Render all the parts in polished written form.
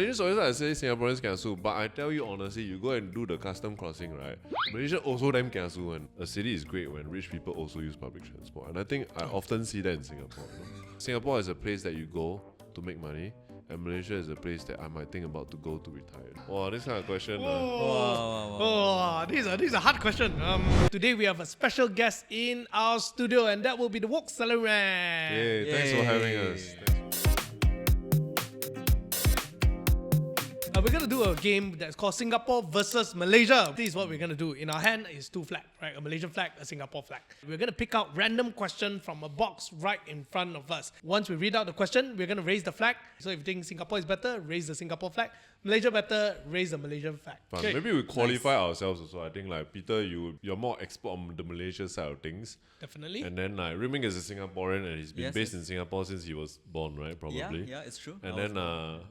Malaysians always like to say Singaporeans kiasu, but I tell you honestly, you go and do the custom crossing, right? Malaysia also damn kiasu, and a city is great when rich people also use public transport. And I think I often see that in Singapore. Singapore is a place that you go to make money, and Malaysia is a place that I might think about to go to retire. Wow, this kind of question. These are hard questions. Today we have a special guest in our studio, and that will be the TheWokeSalaryman. Yay, thanks for having us. We're going to do a game that's called Singapore versus Malaysia. This is what we're going to do. In our hand is two flags, right? A Malaysian flag, a Singapore flag. We're going to pick out random question from a box right in front of us. Once we read out the question, we're going to raise the flag. So if you think Singapore is better, raise the Singapore flag. Malaysia better, raise the Malaysian flag. Okay. Maybe we qualify ourselves also. I think like Peter, you're more expert on the Malaysia side of things. Definitely. And then like RuiMing is a Singaporean and he's been based in Singapore since he was born, right? Probably. Yeah, it's true. And then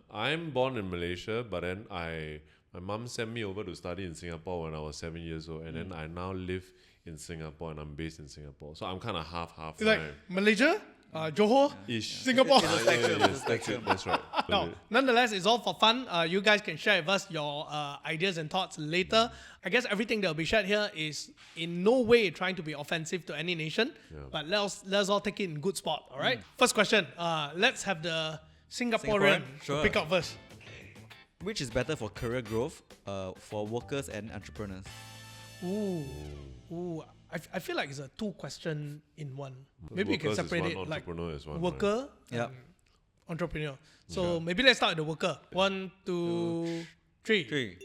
I'm born in Malaysia, but then my mom sent me over to study in Singapore when I was 7 years old, and then I now live in Singapore and I'm based in Singapore. So I'm kind of half-half. It's like Malaysia, Johor, Singapore. That's right. No, nonetheless, it's all for fun. You guys can share with us your ideas and thoughts later. I guess everything that will be shared here is in no way trying to be offensive to any nation, but let's all take it in good spot, all right? First question, let's have the Singaporean to pick up first. Which is better for career growth, for workers and entrepreneurs? I feel like it's a two question in one. Maybe you can separate it like worker and entrepreneur. So maybe let's start with the worker. 1, 2, 3.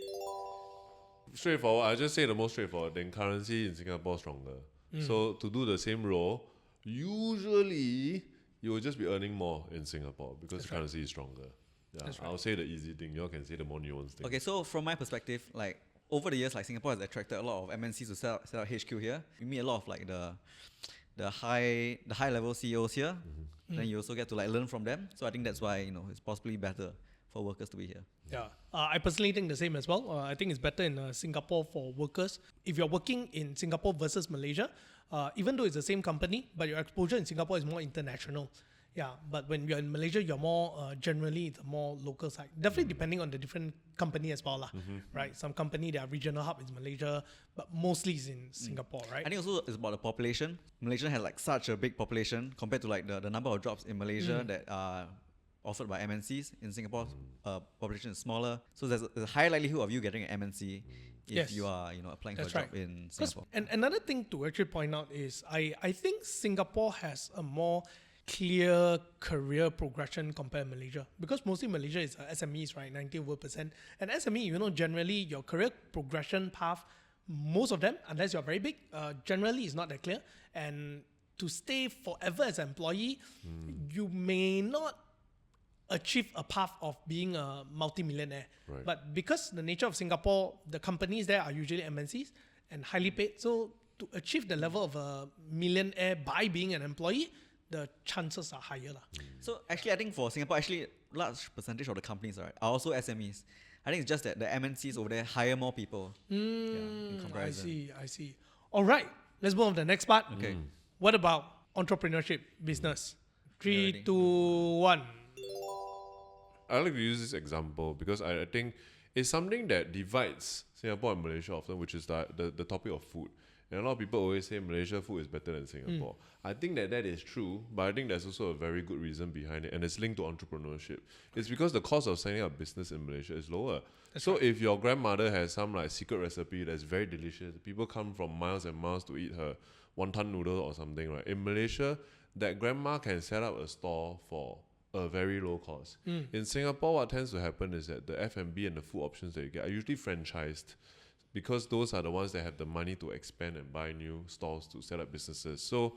Straightforward. I just say the most straightforward. Then currency in Singapore stronger. So to do the same role, usually you will just be earning more in Singapore because the currency is stronger. Yeah, I'll say the easy thing. You all can say the more nuanced thing. Okay, so from my perspective, like over the years, like Singapore has attracted a lot of MNCs to set up HQ here. You meet a lot of like the high level CEOs here. Then you also get to like learn from them. So I think that's why it's possibly better for workers to be here. Yeah, I personally think the same as well. I think it's better in Singapore for workers. If you're working in Singapore versus Malaysia, even though it's the same company, but your exposure in Singapore is more international. Yeah, but when you're in Malaysia, you're more generally the more local side. Definitely depending on the different company as well, right? Some company, their regional hub is Malaysia, but mostly is in Singapore, right? I think also it's about the population. Malaysia has like such a big population compared to like the number of jobs in Malaysia that are offered by MNCs. In Singapore, population is smaller, so there's a high likelihood of you getting an MNC if you are applying for a job in Singapore. And another thing to actually point out is I think Singapore has a more clear career progression compared to Malaysia, because mostly Malaysia is SMEs, right? 90%. And SME, generally your career progression path, most of them, unless you're very big, generally is not that clear. And to stay forever as an employee, you may not achieve a path of being a multi-millionaire. Right. But because the nature of Singapore, the companies there are usually MNCs and highly paid. So to achieve the level of a millionaire by being an employee, the chances are higher. So actually, I think for Singapore, large percentage of the companies are also SMEs. I think it's just that the MNCs over there hire more people. In comparison. I see. All right, let's move on to the next part. Okay. What about entrepreneurship, business? 3, 2, 1. I like to use this example because I think it's something that divides Singapore and Malaysia often, which is the topic of food. And a lot of people always say Malaysia food is better than Singapore. I think that is true, but I think there's also a very good reason behind it, and it's linked to entrepreneurship. It's because the cost of setting up business in Malaysia is lower. If your grandmother has some like secret recipe that's very delicious, people come from miles and miles to eat her wonton noodle or something, right? In Malaysia, that grandma can set up a store for a very low cost. In Singapore, what tends to happen is that the F&B and the food options that you get are usually franchised, because those are the ones that have the money to expand and buy new stores to set up businesses. So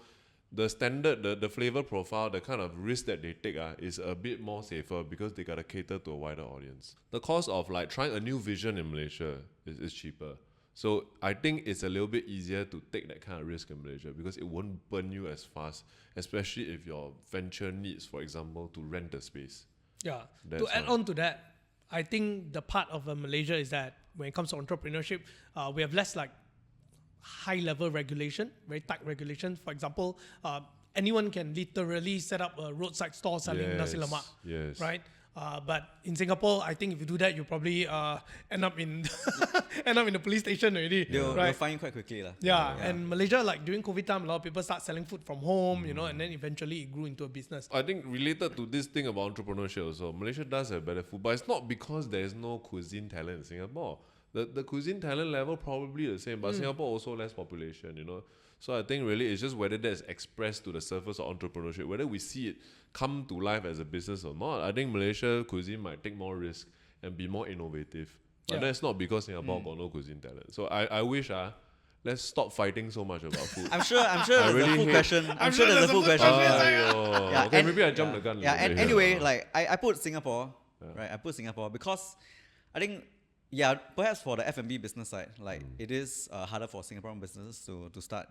the standard, the flavor profile, the kind of risk that they take is a bit more safer because they got to cater to a wider audience. The cost of like trying a new vision in Malaysia is cheaper. So I think it's a little bit easier to take that kind of risk in Malaysia because it won't burn you as fast, especially if your venture needs, for example, to rent a space. Yeah. To add on to that, I think the part of Malaysia is that when it comes to entrepreneurship, we have less like high-level regulation, very tight regulation. For example, anyone can literally set up a roadside store selling nasi lemak, right? But in Singapore, I think if you do that, you probably end up in end up in the police station already. They'll right? find you quite quickly. lah. Yeah, and Malaysia, like during COVID time, a lot of people start selling food from home, and then eventually it grew into a business. I think related to this thing about entrepreneurship also, Malaysia does have better food, but it's not because there is no cuisine talent in Singapore. The cuisine talent level probably the same, but Singapore also less population. So I think really it's just whether that's expressed to the surface of entrepreneurship, whether we see it come to life as a business or not. I think Malaysia cuisine might take more risk and be more innovative. But that's not because Singapore got no cuisine talent. So I wish let's stop fighting so much about food. I'm sure there's really a full hate- question. I'm sure there's a full question. Yeah, okay, and- maybe I jumped the gun. Yeah, a little and bit anyway, here. like I put Singapore, right? I put Singapore because I think, perhaps for the F&B business side, like it is harder for Singaporean businesses to start,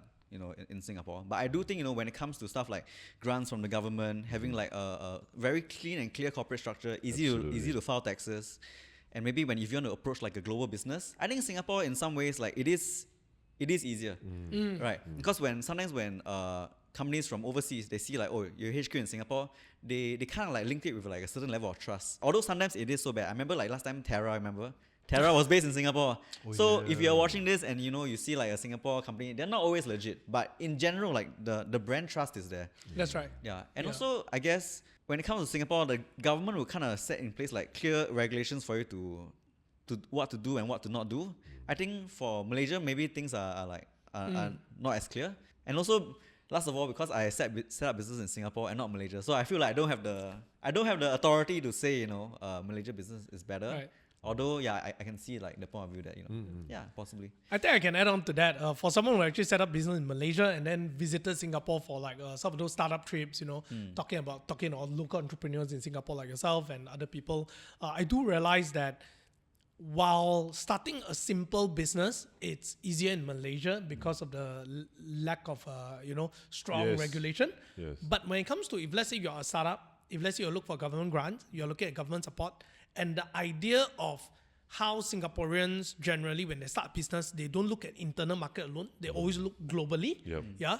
in Singapore. But I do think, when it comes to stuff like grants from the government, having like a very clean and clear corporate structure, easy to file taxes, and maybe if you want to approach like a global business, I think Singapore in some ways like it is easier, right? Because sometimes when companies from overseas, they see like, oh, your HQ in Singapore, they kind of like link it with like a certain level of trust. Although sometimes it is so bad. I remember like last time Terra was based in Singapore. If you're watching this and you see like a Singapore company, they're not always legit. But in general, like the brand trust is there. That's right. Yeah. And also, I guess when it comes to Singapore, the government will kind of set in place like clear regulations for you to what to do and what to not do. I think for Malaysia, maybe things are not as clear. And also, last of all, because I set up business in Singapore and not Malaysia, so I feel like I don't have the authority to say Malaysia business is better. Right. Although I can see like the point of view that possibly. I think I can add on to that. For someone who actually set up business in Malaysia and then visited Singapore for like some of those startup trips, talking to local entrepreneurs in Singapore like yourself and other people, I do realize that while starting a simple business, it's easier in Malaysia because of the lack of strong regulation. Yes. But when it comes to, if let's say you're a startup, if let's say you look for government grants, you're looking at government support, and the idea of how Singaporeans generally, when they start business, they don't look at internal market alone. They always look globally. Yep. Yeah.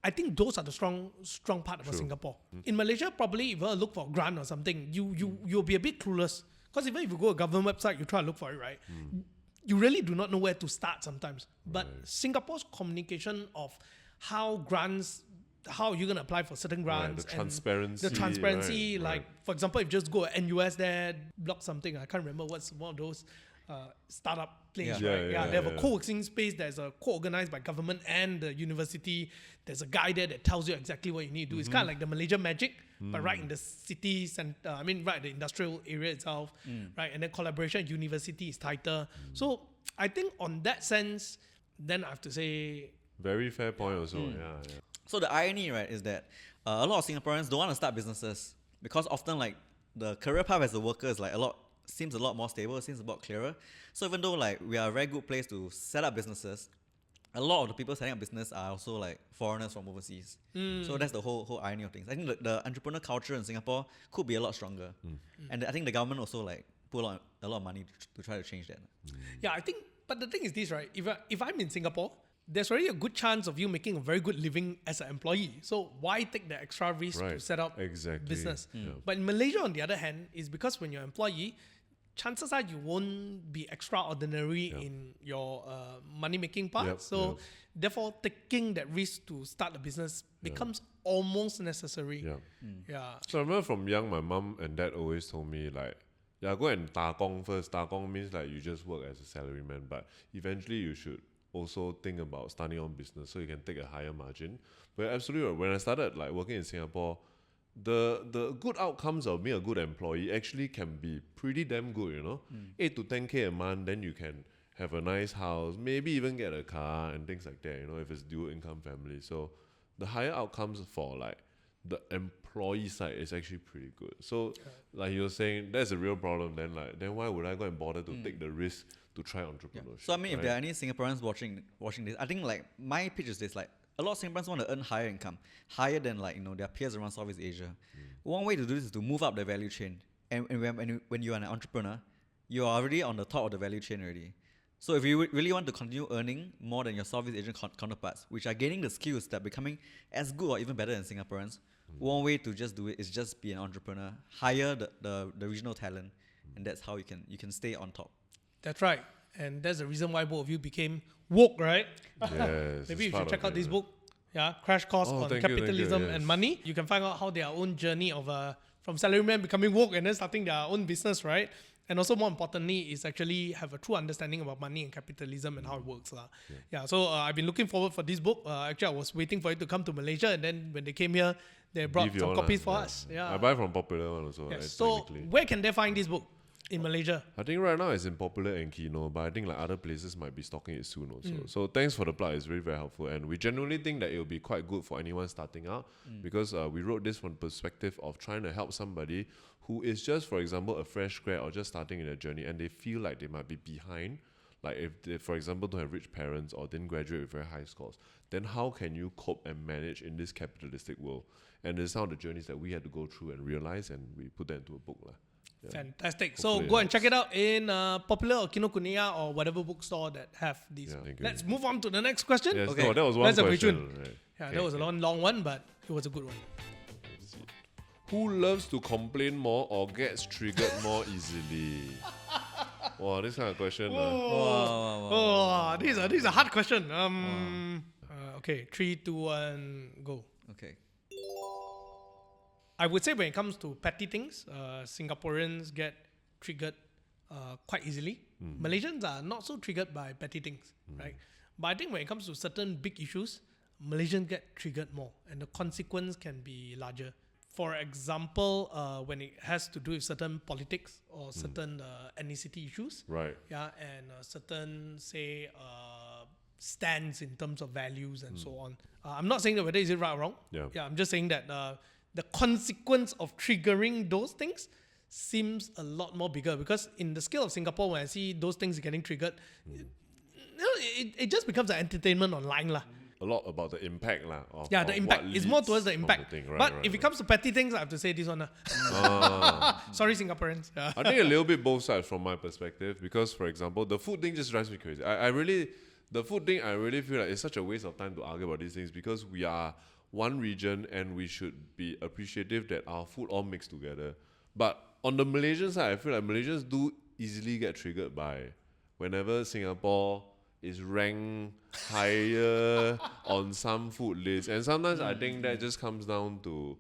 I think those are the strong part about Singapore. In Malaysia, probably if you look for a grant or something, you'll be a bit clueless. Because even if you go to a government website, you try to look for it, right? You really do not know where to start sometimes. But Singapore's communication of how you're going to apply for certain grants. The transparency. The transparency, like, for example, if you just go to NUS there, block something, I can't remember what's one of those startup place, right? They have a co-working space that's co-organized by government and the university. There's a guy there that tells you exactly what you need to do. It's kind of like the Malaysia Magic, but right in the city center, right in the industrial area itself, right? And then collaboration at university is tighter. So I think on that sense, then I have to say... Very fair point also, yeah. So the irony, right, is that a lot of Singaporeans don't want to start businesses because often like the career path as a worker is like seems a lot more stable, seems a lot clearer. So even though like we are a very good place to set up businesses, a lot of the people setting up business are also like foreigners from overseas. So that's the whole irony of things. I think the entrepreneur culture in Singapore could be a lot stronger, and I think the government also like put a lot of money to try to change that. Yeah, I think. But the thing is this, right? If I'm in Singapore, there's already a good chance of you making a very good living as an employee. So why take the extra risk to set up business? But in Malaysia, on the other hand, is because when you're an employee, chances are you won't be extraordinary in your money-making part. Therefore, taking that risk to start a business becomes almost necessary. So I remember from young, my mom and dad always told me like, go and 打工 first. 打工 means like you just work as a salaryman, but eventually you should also think about starting your own business so you can take a higher margin. But absolutely right. When I started like working in Singapore, the good outcomes of being a good employee actually can be pretty damn good, 8 to 10K a month, then you can have a nice house, maybe even get a car and things like that, if it's dual income family. So the higher outcomes for like the employee side is actually pretty good. So like you're saying, that's a real problem. Then why would I go and bother to take the risk to try entrepreneurship? So I mean, if there are any Singaporeans watching this, I think like my pitch is this: like a lot of Singaporeans want to earn higher income, higher than like their peers around Southeast Asia. One way to do this is to move up the value chain. And when you are an entrepreneur, you are already on the top of the value chain already. So if you really want to continue earning more than your Southeast Asian counterparts, which are gaining the skills that are becoming as good or even better than Singaporeans, One way to just do it is just be an entrepreneur, hire the regional talent, and that's how you can stay on top. That's right. And that's the reason why both of you became woke, right? Yes. Maybe you it's part should check of out it, this yeah. book. Yeah, Crash Course Oh, on thank you, Capitalism yes. and Money. You can find out how their own journey of from salaryman becoming woke and then starting their own business, right? And also more importantly is actually have a true understanding about money and capitalism and how it works. Yeah, so I've been looking forward for this book. Actually, I was waiting for it to come to Malaysia, and then when they came here, they brought Give you some all copies lah, for yeah. us. Yeah. I buy from Popular one also. Yes. Right, So technically. where can they find this book in Malaysia? I think right now it's in Popular and Kino, but I think like other places might be stocking it soon also. Mm. So thanks for the plug. It's really very helpful, and we genuinely think that it will be quite good for anyone starting out because we wrote this from the perspective of trying to help somebody who is just, for example, a fresh grad or just starting in their journey, and they feel like they might be behind. Like if they, for example, don't have rich parents or didn't graduate with very high scores, then how can you cope and manage in this capitalistic world? And there's some of the journeys that we had to go through and realize, and we put that into a book. Yeah. Fantastic. Hopefully So it go and check it helps. out in Popular or Kinokuniya or whatever bookstore that have these. Yeah, thank you. Let's move on to the next question. Yes, Okay. no, that was one Let's have question. Choon. Right. Yeah, Okay, that was a okay. long one, but it was a good one. Who loves to complain more or gets triggered more easily? Wow, this kind of question. Oh, these are hard question. Okay, 3, 2, 1, go. Okay. I would say when it comes to petty things, Singaporeans get triggered quite easily. Malaysians are not so triggered by petty things, right? But I think when it comes to certain big issues, Malaysians get triggered more, and the consequence can be larger. For example, when it has to do with certain politics or certain ethnicity issues, Right. yeah, and certain say stands in terms of values and so on. I'm not saying that whether is it right or wrong. Yeah. I'm just saying that the consequence of triggering those things seems a lot more bigger, because in the scale of Singapore, when I see those things getting triggered, it just becomes an entertainment online lah. A lot about the impact lah. Yeah, the impact. It's more towards the impact. Thing. But if it comes to petty things, I have to say this one. Sorry, Singaporeans. Yeah. I think a little bit both sides from my perspective, because, for example, the food thing just drives me crazy. The food thing, I really feel like it's such a waste of time to argue about these things, because we are one region and we should be appreciative that our food all mixed together. But on the Malaysian side, I feel like Malaysians do easily get triggered by whenever Singapore is ranked higher on some food list. And sometimes I think that just comes down to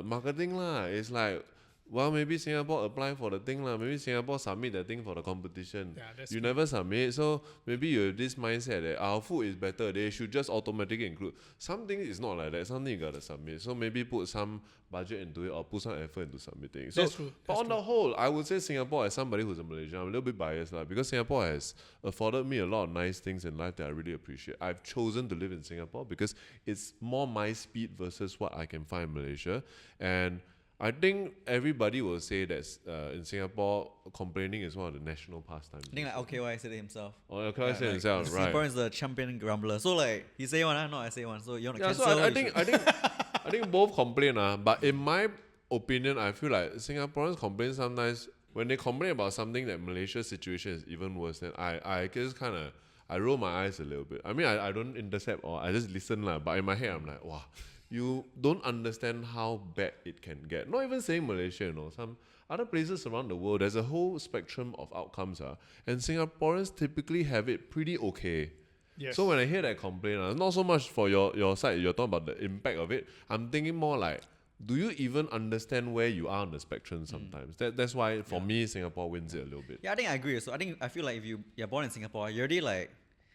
marketing lah. It's like, well, maybe Singapore apply for the thing lah. Maybe Singapore submit the thing for the competition. Yeah, that's you true. never submit, so maybe you have this mindset that our food is better. They should just automatically include. Something is not like that. Something you gotta submit. So maybe put some budget into it or put some effort into submitting. So, That's true. but That's on the whole, I would say Singapore, as somebody who's a Malaysian, I'm a little bit biased lah, because Singapore has afforded me a lot of nice things in life that I really appreciate. I've chosen to live in Singapore because it's more my speed versus what I can find in Malaysia. And I think everybody will say that in Singapore, complaining is one of the national pastimes. I think like OKY said it himself. Oh, okay, I say like, himself, right? Singaporeans the champion grumbler. So like he say one, not I say one. So you want to Yeah, cancel? so I you think should- I think both complain, but in my opinion, I feel like Singaporeans complain sometimes when they complain about something that Malaysia's situation is even worse. Then I just kind of I roll my eyes a little bit. I mean, I don't intercept or I just listen lah. But in my head, I'm like, wow, you don't understand how bad it can get. Not even saying Malaysia, some other places around the world, there's a whole spectrum of outcomes, and Singaporeans typically have it pretty okay. Yes. So when I hear that complaint, not so much for your side, you're talking about the impact of it. I'm thinking more like, do you even understand where you are on the spectrum sometimes? That's why, for me, Singapore wins it a little bit. Yeah, I think I agree. So I feel like if you're born in Singapore, you're already like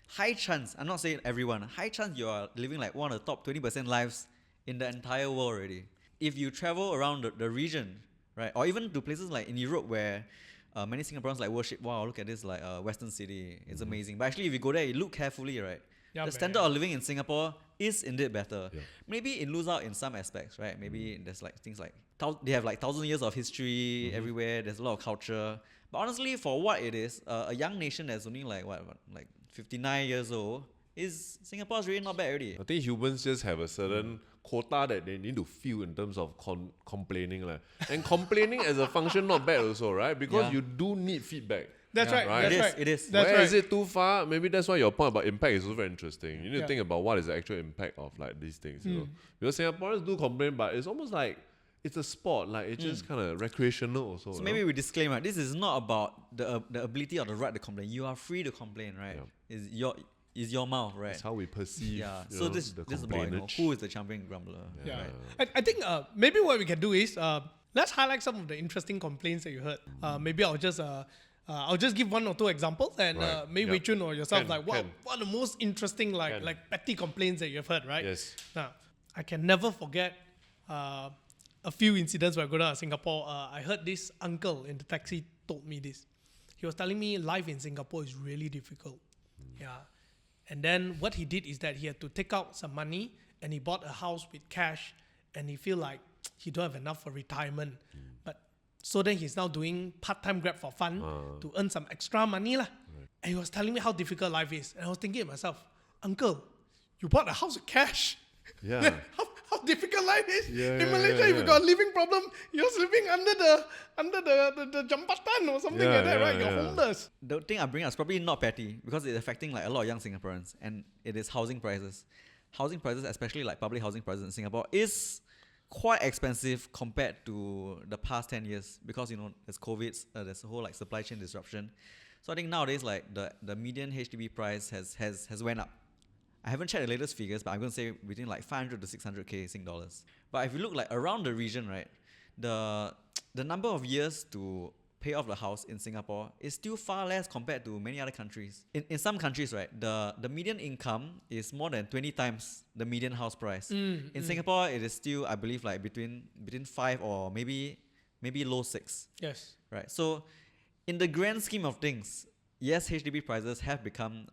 high chance. I'm not saying everyone. High chance you are living like one of the top 20% lives in the entire world already. If you travel around the region, right, or even to places like in Europe where many Singaporeans like worship, wow, look at this like Western city, it's amazing. But actually, if you go there, you look carefully, right, Yeah, the man. standard of living in Singapore is indeed better. Yeah. Maybe it lose out in some aspects, right? Maybe there's like things like they have like 1,000 years of history everywhere. There's a lot of culture. But honestly, for what it is, a young nation that's only like 59 years old Singapore's really not bad already. I think humans just have a certain quota that they need to fill in terms of complaining. And complaining as a function not bad also, right? Because Yeah. you do need feedback. That's right. Right. That's It is, right. it is. That's Where right. is it too far? Maybe that's why your point about impact is also very interesting. You need Yeah. to think about what is the actual impact of like these things, you know. Because Singaporeans do complain, but it's almost like it's a sport, like it's just kind of recreational also. So you maybe know? we disclaim, right? This is not about the ability or the right to complain. You are free to complain, right? Yeah. Is your mouth, right? It's how we perceive. Yeah. you So know, this the is about complainage. who is the champion grumbler. Yeah. Right? I think maybe what we can do is let's highlight some of the interesting complaints that you heard. Maybe I'll just give one or two examples, and Right. maybe Yep. Choon or yourself, Can, like what can. are the most interesting Can. like petty complaints that you've heard, right? Yes. Now, I can never forget a few incidents where I go to Singapore. I heard this uncle in the taxi told me this. He was telling me life in Singapore is really difficult. Yeah. And then what he did is that he had to take out some money and he bought a house with cash, and he feel like he don't have enough for retirement. But so then he's now doing part-time Grab for fun to earn some extra money lah. And he was telling me how difficult life is. And I was thinking to myself, uncle, you bought a house with cash. Yeah. How difficult life is. Yeah, in yeah, Malaysia, yeah, if you yeah. got a living problem, you're sleeping under the jambatan or something Yeah, like that, yeah, right? You're yeah. homeless. The thing I bring up is probably not petty because it's affecting like a lot of young Singaporeans, and it is housing prices. Housing prices, especially like public housing prices in Singapore, is quite expensive compared to the past 10 years because, you know, there's COVID, there's a whole like supply chain disruption. So I think nowadays like the median HDB price has went up. I haven't checked the latest figures, but I'm going to say between like 500 to 600k Sing dollars. But if you look like around the region, right, the number of years to pay off the house in Singapore is still far less compared to many other countries. In some countries, right, the median income is more than 20 times the median house price. In Singapore, it is still, I believe, like between 5 or maybe low 6. Yes. Right. So in the grand scheme of things, yes, HDB prices have become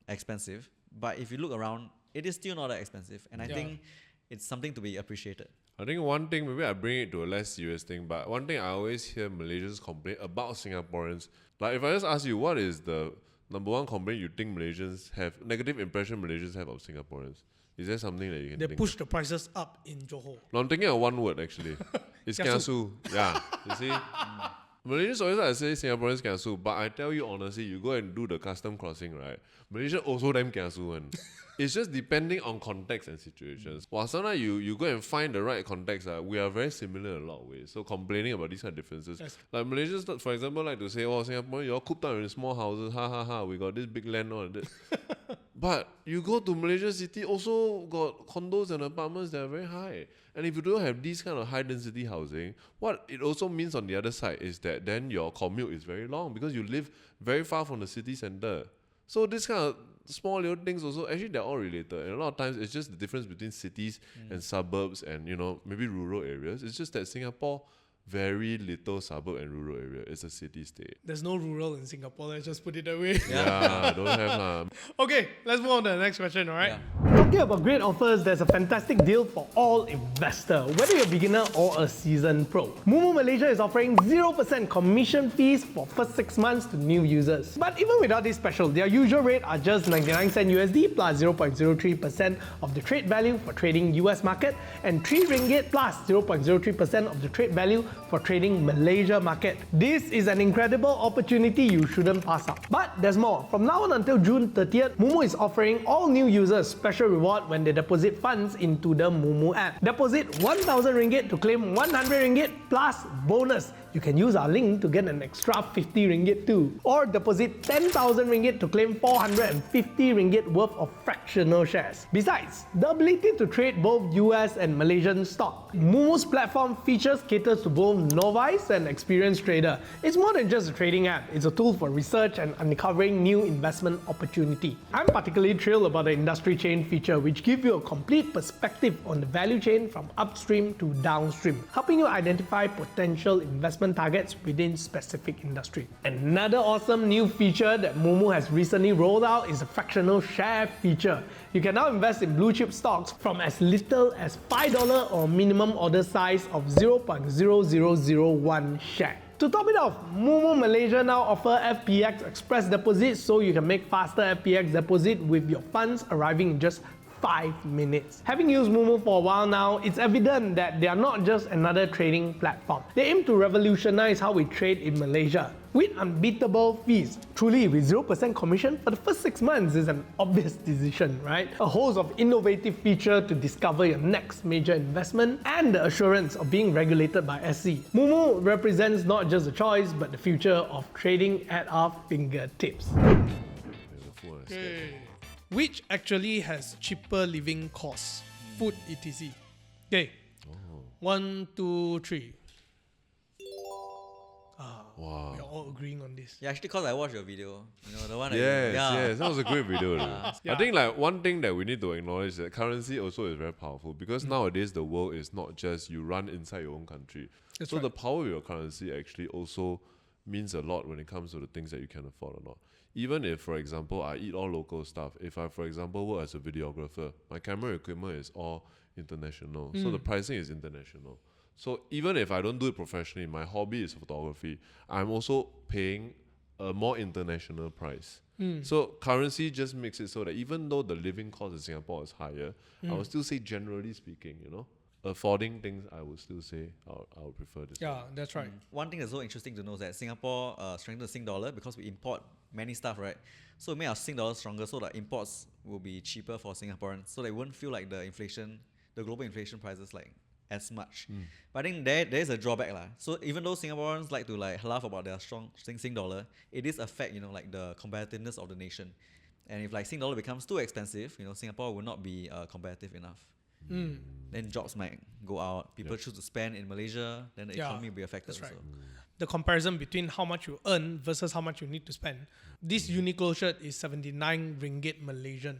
expensive, but if you look around, it is still not that expensive. And I think it's something to be appreciated. I think one thing, maybe I bring it to a less serious thing, but one thing I always hear Malaysians complain about Singaporeans, like if I just ask you, what is the number one complaint you think Malaysians have, negative impression Malaysians have of Singaporeans? Is there something that you can They think push the prices up in Johor. No, I'm thinking of one word actually. It's kiasu. Yeah, you see? Malaysians always like to say Singaporeans kiasu, but I tell you honestly, you go and do the custom crossing, right? Malaysia also damn kiasu one. It's just depending on context and situations. While sometimes you go and find the right context, we are very similar in a lot of ways. So complaining about these kind of differences. Yes. Like Malaysians, for example, like to say, oh, Singapore, you're cooped up in small houses, ha ha ha, we got this big land on it. But you go to Malaysia City, also got condos and apartments that are very high. And if you don't have these kind of high density housing, what it also means on the other side is that then your commute is very long because you live very far from the city center. So this kind of small little things also, actually they're all related. And a lot of times it's just the difference between cities and suburbs and, you know, maybe rural areas. It's just that Singapore, very little suburb and rural area. It's a city state. There's no rural in Singapore, let's just put it that way. Yeah, don't have Okay, let's move on to the next question, alright? Yeah. Talking about great offers, there's a fantastic deal for all investors, whether you're a beginner or a seasoned pro. Moomoo Malaysia is offering 0% commission fees for first 6 months to new users. But even without this special, their usual rate are just 99 cent USD plus 0.03% of the trade value for trading US market and 3 ringgit plus 0.03% of the trade value for trading Malaysia market. This is an incredible opportunity you shouldn't pass up. But there's more. From now on until June 30th, Mumu is offering all new users special reward when they deposit funds into the Mumu app. Deposit 1,000 ringgit to claim 100 ringgit plus bonus. You can use our link to get an extra 50 ringgit too. Or deposit 10,000 ringgit to claim 450 ringgit worth of fractional shares. Besides, the ability to trade both US and Malaysian stock. Mumu's platform features caters to both novice and experienced trader. It's more than just a trading app. It's a tool for research and uncovering new investment opportunity. I'm particularly thrilled about the industry chain feature, which gives you a complete perspective on the value chain from upstream to downstream, helping you identify potential investment targets within specific industry. Another awesome new feature that Mumu has recently rolled out is a fractional share feature. You can now invest in blue chip stocks from as little as $5 or minimum order size of 0.0001 share. To top it off, Moomoo Malaysia now offer FPX Express Deposits, so you can make faster FPX deposit with your funds arriving in just 5 minutes. Having used Mumu for a while now, it's evident that they are not just another trading platform. They aim to revolutionize how we trade in Malaysia with unbeatable fees. Truly, with 0% commission for the first 6 months is an obvious decision, right? A host of innovative features to discover your next major investment and the assurance of being regulated by SC. Mumu represents not just a choice, but the future of trading at our fingertips. Okay. Which actually has cheaper living costs, food etc. Okay, 1, 2, 3. Wow. We are all agreeing on this. Yeah, actually, because I watched your video, the one. Yes, that was a great video. Yeah. I think like one thing that we need to acknowledge is that currency also is very powerful because nowadays the world is not just you run inside your own country. That's so right. the power of your currency actually also means a lot when it comes to the things that you can afford or not. Even if, for example, I eat all local stuff, if I, for example, work as a videographer, my camera equipment is all international. So the pricing is international. So even if I don't do it professionally, my hobby is photography, I'm also paying a more international price. So currency just makes it so that even though the living cost in Singapore is higher, I would still say generally speaking, affording things, I would still say I would prefer this. Yeah, that's right. One thing that's so interesting to know is that Singapore strengthened the Sing dollar because we import many stuff, right? So it made our Sing dollar stronger, so the imports will be cheaper for Singaporeans, so they won't feel like the global inflation prices like as much. But I think there is a drawback lah. So even though Singaporeans like to like laugh about their strong Sing dollar, it is affect like the competitiveness of the nation. And if like Sing dollar becomes too expensive, Singapore will not be competitive enough. Then jobs might go out. People choose to spend in Malaysia. Then the economy will be affected. That's right. Also. The comparison between how much you earn versus how much you need to spend. This Uniqlo shirt is 79 ringgit Malaysian.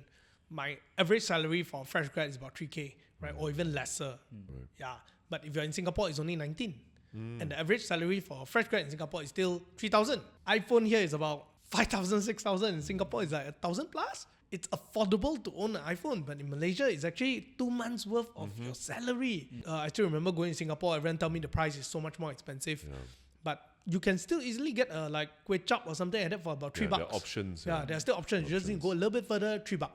My average salary for a fresh grad is about 3K, right? Or even lesser. Yeah. But if you're in Singapore, it's only 19. And the average salary for a fresh grad in Singapore is still 3,000. iPhone here is about 5,000, 6,000. In Singapore, it's like 1,000 plus. It's affordable to own an iPhone, but in Malaysia, it's actually 2 months worth of your salary. I still remember going to Singapore, everyone tell me the price is so much more expensive. But you can still easily get a like kway chap or something like that for about $3. There are options. Yeah, there are still options. You just need to go a little bit further, $3.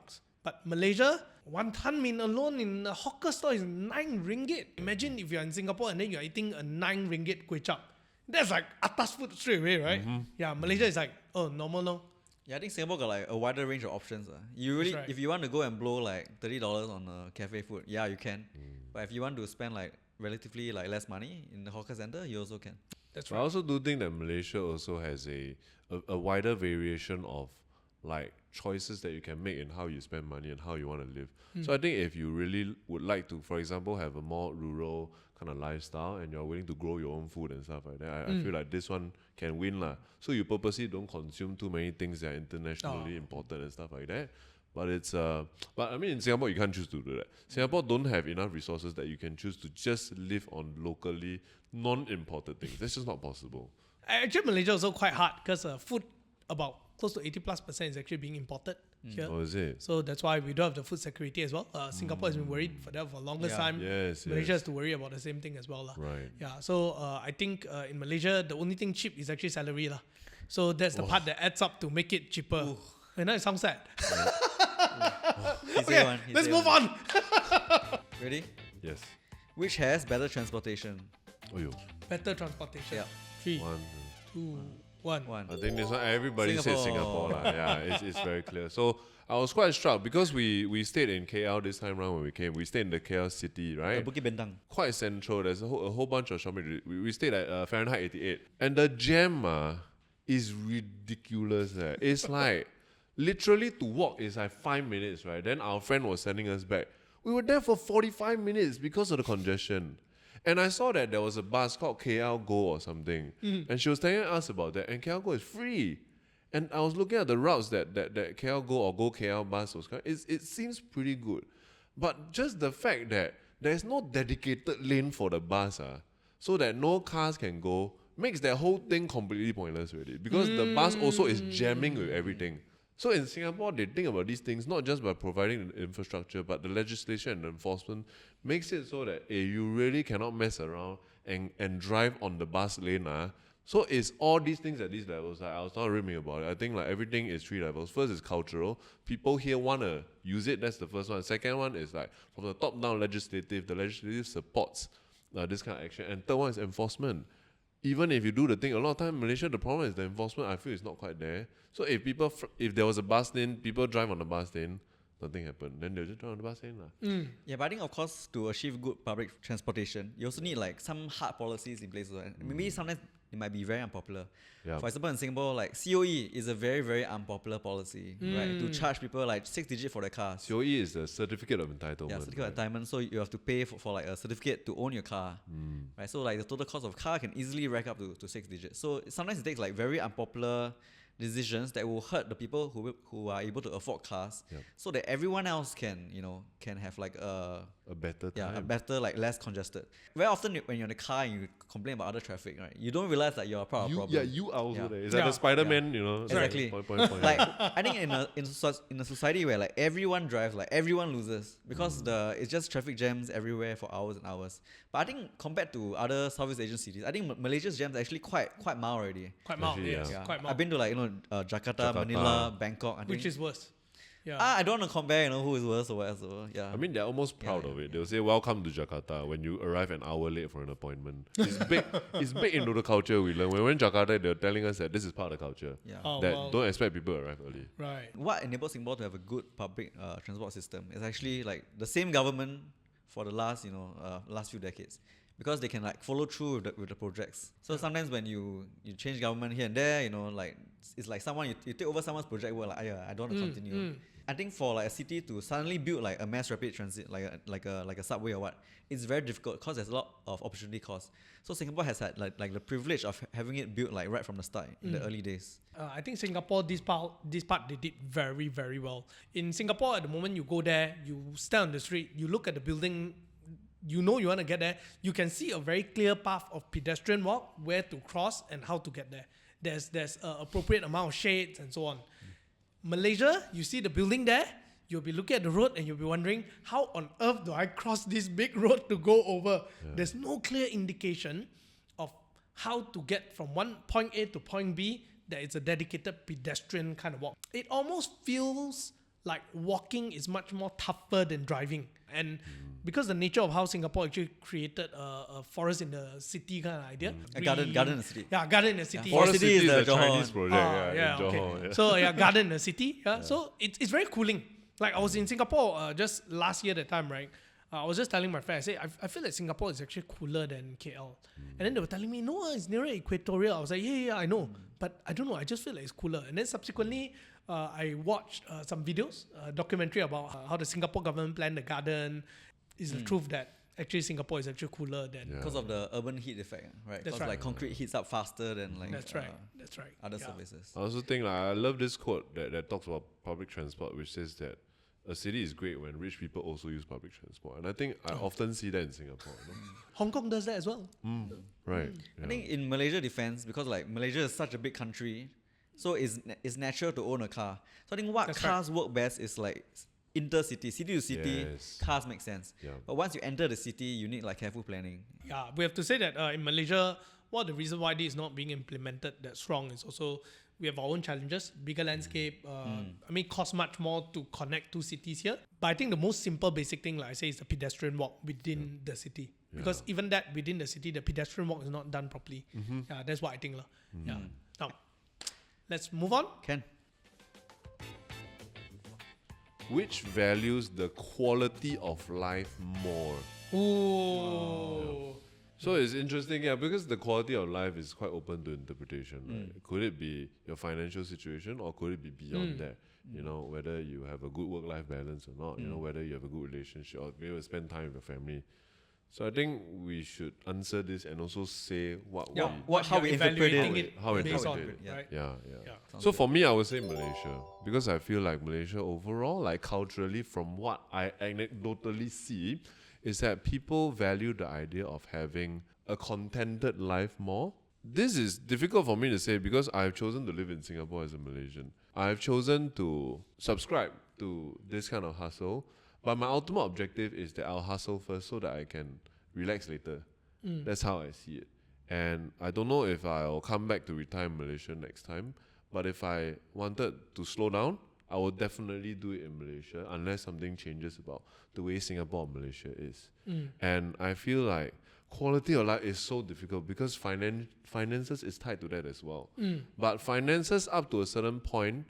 But Malaysia, wonton min alone in a hawker store is 9 ringgit. Imagine if you're in Singapore and then you're eating a 9 ringgit kway chap. That's like atas food straight away, right? Yeah, Malaysia is like, oh, normal no. Yeah, I think Singapore got like a wider range of options. You really, right. if you want to go and blow like $30 on a cafe food, yeah, you can. But if you want to spend like relatively like less money in the hawker center, you also can. That's I right. also do think that Malaysia also has a wider variation of like choices that you can make in how you spend money and how you want to live. So I think if you really would like to, for example, have a more rural kind of lifestyle and you're willing to grow your own food and stuff like that, I feel like this one can win lah. So you purposely don't consume too many things that are internationally imported and stuff like that. But it's but I mean in Singapore you can't choose to do that. Singapore don't have enough resources that you can choose to just live on locally non-imported things. That's just not possible. Actually, Malaysia is also quite hard because food about close to 80+% is actually being imported here. Oh, is it? So that's why we don't have the food security as well. Singapore has been worried for that for the longest time. Yes, Malaysia yes. has to worry about the same thing as well. Right. Yeah. So I think in Malaysia, the only thing cheap is actually salary. So that's the part that adds up to make it cheaper. And now it sounds sad. Okay, let's move on. Ready? Yes. Which has better transportation? Oh, yo. Better transportation. Yeah. 3, One. 2, 1. One. I think this one everybody says Singapore. Singapore lah. Yeah, it's very clear. So I was quite struck because we stayed in KL this time round when we came. We stayed in the KL city, right? Bukit Bintang. Quite central. There's a whole bunch of shopping. We stayed at Fahrenheit 88, and the jam is ridiculous. It's like literally to walk is like 5 minutes, right? Then our friend was sending us back. We were there for 45 minutes because of the congestion. And I saw that there was a bus called KL Go or something. And she was telling us about that. And KL Go is free. And I was looking at the routes that KL Go or Go KL bus was coming. It seems pretty good. But just the fact that there's no dedicated lane for the bus, so that no cars can go, makes that whole thing completely pointless already. Because the bus also is jamming with everything. So in Singapore, they think about these things not just by providing the infrastructure, but the legislation and the enforcement makes it so that you really cannot mess around and drive on the bus lane So it's all these things at these levels. Like I was not RuiMing about it. I think like everything is 3 levels. First is cultural. People here want to use it. That's the first one. Second one is like from the top down legislative. The legislative supports this kind of action. And third one is enforcement. Even if you do the thing, a lot of time in Malaysia, the problem is the enforcement. I feel it's not quite there. So if people, if there was a bus lane, people drive on the bus lane, nothing happened. Then they'll just drive on the bus lane. Yeah, but I think of course to achieve good public transportation, you also need like some hard policies in place. And maybe sometimes it might be very unpopular. Yeah. For example, in Singapore, like COE is a very, very unpopular policy, right? To charge people like 6 digits for their cars. COE is the certificate of entitlement. Yeah, certificate of entitlement. So you have to pay for like a certificate to own your car, right? So like the total cost of car can easily rack up to 6 digits. So sometimes it takes like very unpopular decisions that will hurt the people who are able to afford cars, so that everyone else can have like a better time. a better, like less congested. Very often when you're in the car and you complain about other traffic, right, you don't realize that you're a part of the problem. Yeah, you are also there. It's Yeah. like the Spider-Man, Exactly. Point. Like I think in a society where like everyone drives, like everyone loses because it's just traffic jams everywhere for hours and hours. But I think compared to other Southeast Asian cities, I think Malaysia's jams are actually quite mild already. Quite mild, Actually, yes. yeah. Quite mild. I've been to like Jakarta, Manila, Bangkok. I think. Which is worse? Yeah. I don't want to compare, who is worse or whatever. Yeah. I mean, they're almost proud of it. They'll say, "Welcome to Jakarta." When you arrive an hour late for an appointment, it's big. It's big into the culture we learn. When we were in Jakarta, they're telling us that this is part of the culture. Yeah. Oh, That wow. don't expect people to arrive early. Right. What enables Singapore to have a good public transport system is actually like the same government for the last few decades, because they can like follow through with the projects. So sometimes when you change government here and there, like it's like someone you take over someone's project work, like I don't want to continue. I think for like a city to suddenly build like a mass rapid transit, like a subway or what, it's very difficult because there's a lot of opportunity cost. So Singapore has had like the privilege of having it built like right from the start in the early days. I think Singapore, this part they did very, very well. In Singapore, at the moment you go there, you stand on the street, you look at the building, you want to get there, you can see a very clear path of pedestrian walk, where to cross and how to get there. There's appropriate amount of shades and so on. Malaysia, you see the building there, you'll be looking at the road and you'll be wondering, how on earth do I cross this big road to go over? There's no clear indication of how to get from one point A to point B that it's a dedicated pedestrian kind of walk. It almost feels like walking is much more tougher than driving. And because the nature of how Singapore actually created a forest in the city kind of idea. A garden in the city. Yeah, garden in the city. Forest Forest City City is is the a Johor Chinese one. project. Yeah, in Johor. okay. Yeah. So yeah, garden in the city. Yeah. So it's very cooling. Like I was in Singapore just last year that time, right? I was just telling my friend, I said, I feel like Singapore is actually cooler than KL. And then they were telling me, no, it's nearer equatorial. I was like, yeah, I know. But I don't know, I just feel like it's cooler. And then subsequently, I watched some videos, a documentary about how the Singapore government planned the garden. Is the truth that actually Singapore is actually cooler than... Yeah. Because of the urban heat effect, right? That's Because right. like concrete heats up faster than like That's right. other Yeah. services. I also think I love this quote that talks about public transport, which says that a city is great when rich people also use public transport. And I think I often see that in Singapore. Hong Kong does that as well. Right. I think in Malaysia defense, because like Malaysia is such a big country, so it's natural to own a car. So I think what That's cars work best is like intercity, city to city, Yes. cars make sense. Yeah. But once you enter the city, you need like careful planning. Yeah, we have to say that in Malaysia, one of the reasons why this is not being implemented that strong is also we have our own challenges, bigger landscape. I mean, costs much more to connect two cities here. But I think the most simple, basic thing, like I say, is the pedestrian walk within the city. Because even that within the city, the pedestrian walk is not done properly. Yeah, that's what I think. Yeah. Now, let's move on. Can Which values the quality of life more? Ooh. So it's interesting, because the quality of life is quite open to interpretation, right? Could it be your financial situation or could it be beyond that? Whether you have a good work-life balance or not, whether you have a good relationship or be able to spend time with your family. So I think we should answer this and also say how we interpret evaluating it. how we based on, interpret it. right? Yeah. Yeah. So for me, I would say Malaysia, because I feel like Malaysia overall, like culturally, from what I anecdotally see, is that people value the idea of having a contented life more. This is difficult for me to say because I've chosen to live in Singapore as a Malaysian. I've chosen to subscribe to this kind of hustle, but my ultimate objective is that I'll hustle first so that I can relax later. That's how I see it. And I don't know if I'll come back to retire in Malaysia next time. But if I wanted to slow down, I would definitely do it in Malaysia unless something changes about the way Singapore or Malaysia is. And I feel like quality of life is so difficult because finances is tied to that as well. But finances up to a certain point,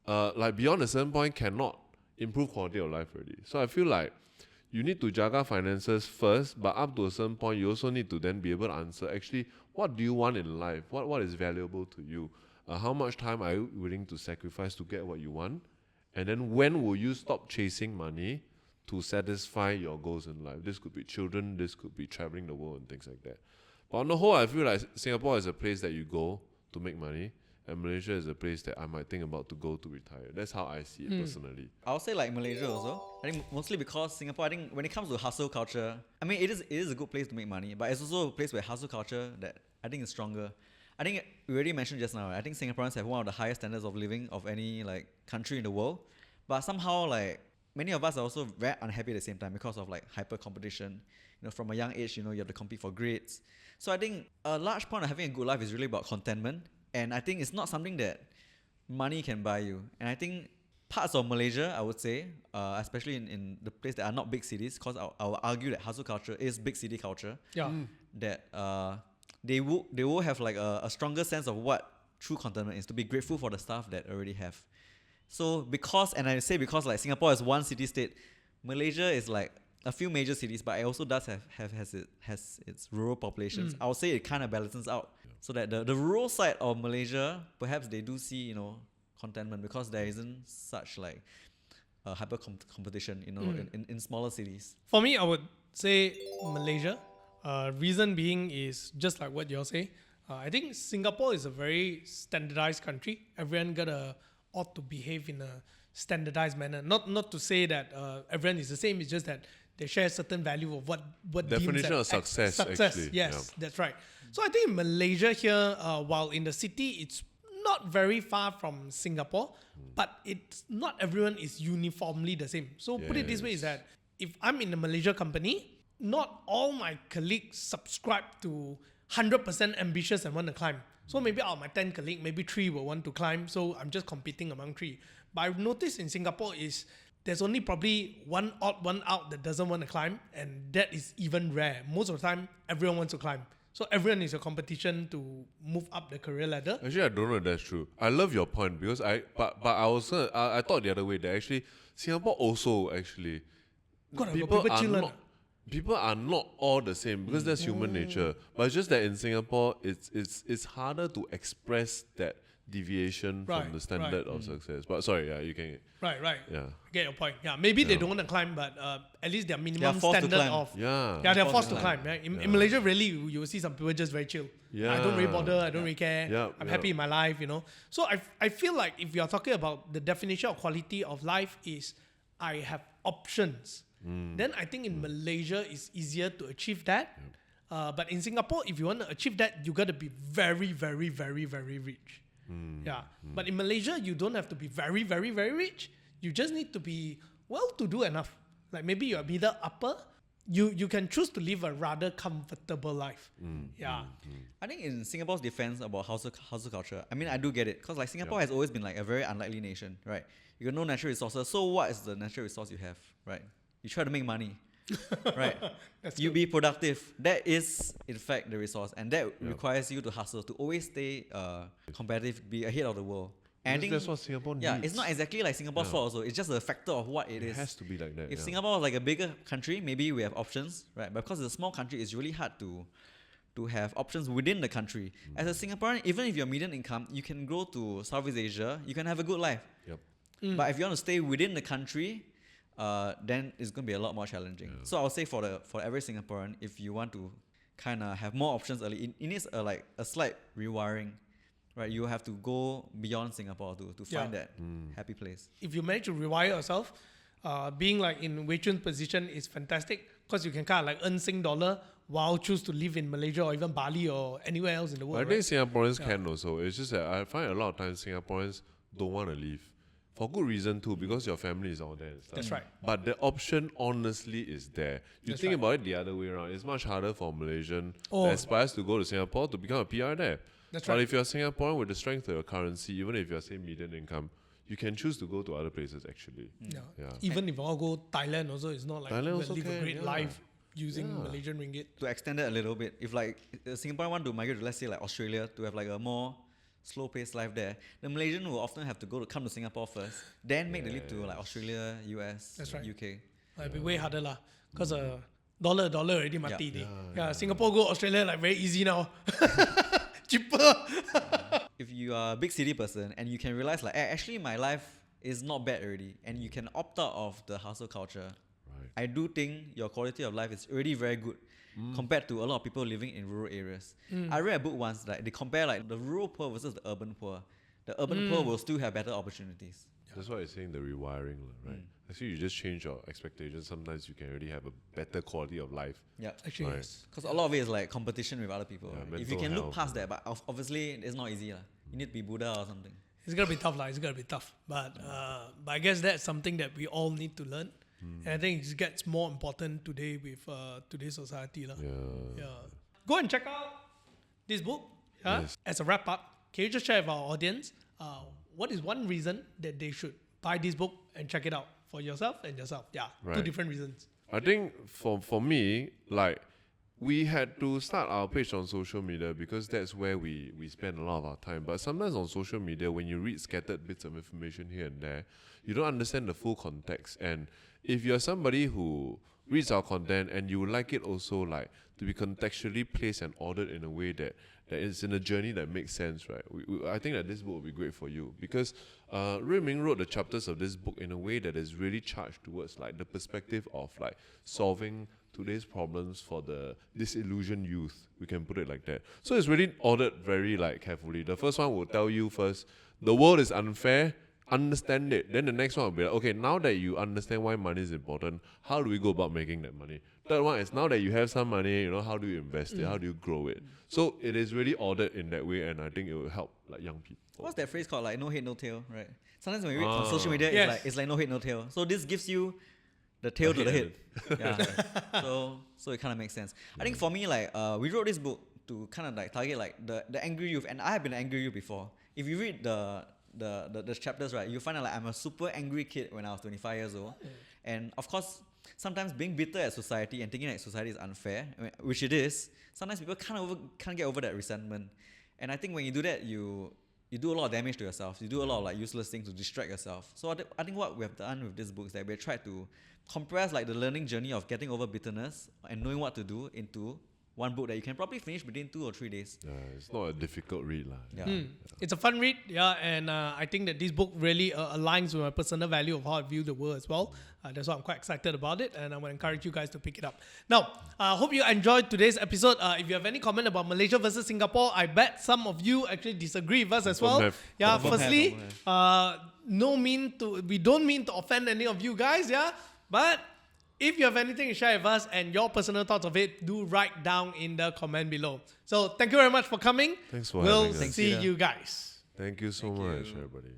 like beyond a certain point, cannot improve quality of life already. So I feel like you need to jaga finances first, but up to a certain point, you also need to then be able to answer, actually, what do you want in life? What is valuable to you? How much time are you willing to sacrifice to get what you want? And then when will you stop chasing money to satisfy your goals in life? This could be children, this could be traveling the world and things like that. But on the whole, I feel like Singapore is a place that you go to make money, and Malaysia is a place that I might think about to go to retire. That's how I see it personally. I'll say like Malaysia also. I think mostly because Singapore, I think when it comes to hustle culture, I mean, it is a good place to make money, but it's also a place where hustle culture that I think is stronger. I think we already mentioned just now, right? I think Singaporeans have one of the highest standards of living of any like country in the world. But somehow like many of us are also very unhappy at the same time because of like hyper competition. You know, from a young age, you know, you have to compete for grades. So I think a large point of having a good life is really about contentment. And I think it's not something that money can buy you. And I think parts of Malaysia, I would say, especially in the place that are not big cities, because I will argue that hustle culture is big city culture. Yeah. That they will have like a stronger sense of what true contentment is, to be grateful for the stuff that already have. So because like Singapore is one city state, Malaysia is like a few major cities, but it also does has its rural populations. I would say it kind of balances out, so that the rural side of Malaysia, perhaps they do see, you know, contentment because there isn't such like hyper competition, you know, in smaller cities. For me, I would say Malaysia. Reason being is just like what you're saying. I think Singapore is a very standardized country. Everyone ought to behave in a standardized manner. Not to say that everyone is the same. It's just that they share a certain value of what Definition of success, actually. Yes, Yeah. that's right. So I think in Malaysia here, while in the city, it's not very far from Singapore, but it's not everyone is uniformly the same. So put it this way, is that if I'm in a Malaysia company, not all my colleagues subscribe to 100% ambitious and want to climb. So maybe out of my 10 colleagues, maybe 3 will want to climb. So I'm just competing among 3. But I've noticed in Singapore is there's only probably one odd one out that doesn't want to climb, and that is even rare. Most of the time, everyone wants to climb. So everyone is a competition to move up the career ladder. Actually, I don't know if that's true. I love your point because I thought the other way, that actually Singapore also actually people are not all the same because that's human nature. But it's just that in Singapore, it's harder to express that deviation from the standard of success. But sorry, yeah, you can. Right. Yeah. I get your point. Yeah, maybe they don't want to climb, but at least their minimum forced to standard climb. of they're forced to climb. Right? In Malaysia, really, you will see some people just very chill. Yeah. I don't really bother. I don't really care. Yeah, I'm happy in my life. You know. So I feel like if you are talking about the definition of quality of life is I have options. Then I think in Malaysia it's easier to achieve that. But in Singapore, if you want to achieve that, you got to be very, very, very, very rich. But in Malaysia, you don't have to be very, very, very rich. You just need to be well-to-do enough. Like maybe you're middle upper. You can choose to live a rather comfortable life. I think in Singapore's defense about hustle culture, I mean, I do get it. Because like Singapore has always been like a very unlikely nation, right? You got no natural resources. So what is the natural resource you have, right? You try to make money, right? You be productive. That is, in fact, the resource. And that requires you to hustle, to always stay competitive, be ahead of the world. And I think that's what Singapore needs. Yeah, it's not exactly like Singapore's fault also. It's just a factor of what it is. It has to be like that. If Singapore was like a bigger country, maybe we have options, right? But because it's a small country, it's really hard to have options within the country. As a Singaporean, even if you're median income, you can go to Southeast Asia, you can have a good life. But if you want to stay within the country, then it's going to be a lot more challenging. So I would say for every Singaporean, if you want to kind of have more options early, it needs a slight rewiring, right? You have to go beyond Singapore to find that happy place. If you manage to rewire yourself, being like in Wei Chun's position is fantastic because you can kind of like earn Sing dollar while choose to live in Malaysia or even Bali or anywhere else in the world. I think Singaporeans can also. It's just that I find a lot of times Singaporeans don't want to leave. For good reason too, because your family is all there and stuff. That's right. But the option honestly is there. You That's think right. about it the other way around. It's much harder for a Malaysian Oh. that aspires to go to Singapore to become a PR there. That's But right. if you're Singaporean with the strength of your currency, even if you're say median income, you can choose to go to other places actually. Yeah. Yeah. Even if I want to go Thailand also, it's not like Thailand you also live a can, great yeah. life using Yeah. Malaysian ringgit. To extend that a little bit, if like a Singaporean want to migrate to, let's say, like Australia to have like a more slow-paced life there, the Malaysian will often have to come to Singapore first, then make the leap to like Australia, US, That's right. UK. It'll be way harder lah. Because dollar already mati. Yeah. Yeah, Singapore go Australia like very easy now. Cheaper. If you are a big city person and you can realize like, actually my life is not bad already, and you can opt out of the hustle culture, Right. I do think your quality of life is already very good compared to a lot of people living in rural areas. I read a book once, like they compare like the rural poor versus the urban poor. The urban poor will still have better opportunities. That's why it's saying the rewiring, lah, right? Actually, you just change your expectations. Sometimes you can already have a better quality of life. Yeah. Actually, Right. yes. Because a lot of it is like competition with other people. Yeah, right? If you mental can look health, past that, but obviously it's not easy. You need to be Buddha or something. It's gonna be tough, lah. It's gonna be tough. But I guess that's something that we all need to learn. And I think it gets more important today with today's society, lah. Yeah. Yeah. Go and check out this book. Yes. As a wrap up, can you just share with our audience what is one reason that they should buy this book and check it out for yourself and yourself? Yeah, two Right. different reasons. I think for me, like, we had to start our page on social media because that's where we spend a lot of our time. But sometimes on social media, when you read scattered bits of information here and there, you don't understand the full context. And if you're somebody who reads our content and you like it also like to be contextually placed and ordered in a way that is in a journey that makes sense, right? I think that this book will be great for you because RuiMing wrote the chapters of this book in a way that is really charged towards like the perspective of like solving today's problems for the disillusioned youth. We can put it like that. So it's really ordered very like carefully. The first one will tell you first, the world is unfair, understand it. Then the next one will be like, okay, now that you understand why money is important, how do we go about making that money? Third one is now that you have some money, how do you invest it? How do you grow it? So it is really ordered in that way, and I think it will help like young people. What's that phrase called? Like no head, no tail, right? Sometimes when you read on social media, Yes. it's like no head, no tail. So this gives you the tail to the head. Yeah. So it kind of makes sense. I think for me, like we wrote this book to kind of like target like the angry youth, and I have been an angry youth before. If you read the chapters, right, you find out like I'm a super angry kid when I was 25 years old, and of course, sometimes being bitter at society and thinking that society is unfair, which it is, sometimes people can't get over that resentment. And I think when you do that, you do a lot of damage to yourself. You do a lot of like useless things to distract yourself. So I think what we have done with this book is that we tried to compress like the learning journey of getting over bitterness and knowing what to do into one book that you can probably finish within 2 or 3 days. Yeah, it's not a difficult read, lah. Yeah. It's a fun read, yeah, and I think that this book really aligns with my personal value of how I view the world as well. That's why I'm quite excited about it, and I will encourage you guys to pick it up. Now, I hope you enjoyed today's episode. If you have any comment about Malaysia versus Singapore, I bet some of you actually disagree with us as well. have. Yeah, Confirm firstly, have. we don't mean to offend any of you guys, yeah, but if you have anything to share with us and your personal thoughts of it, do write down in the comment below. So thank you very much for coming. Thanks for We'll having us. Thanks, see Peter. you guys. Thank you so Thank much, you. everybody.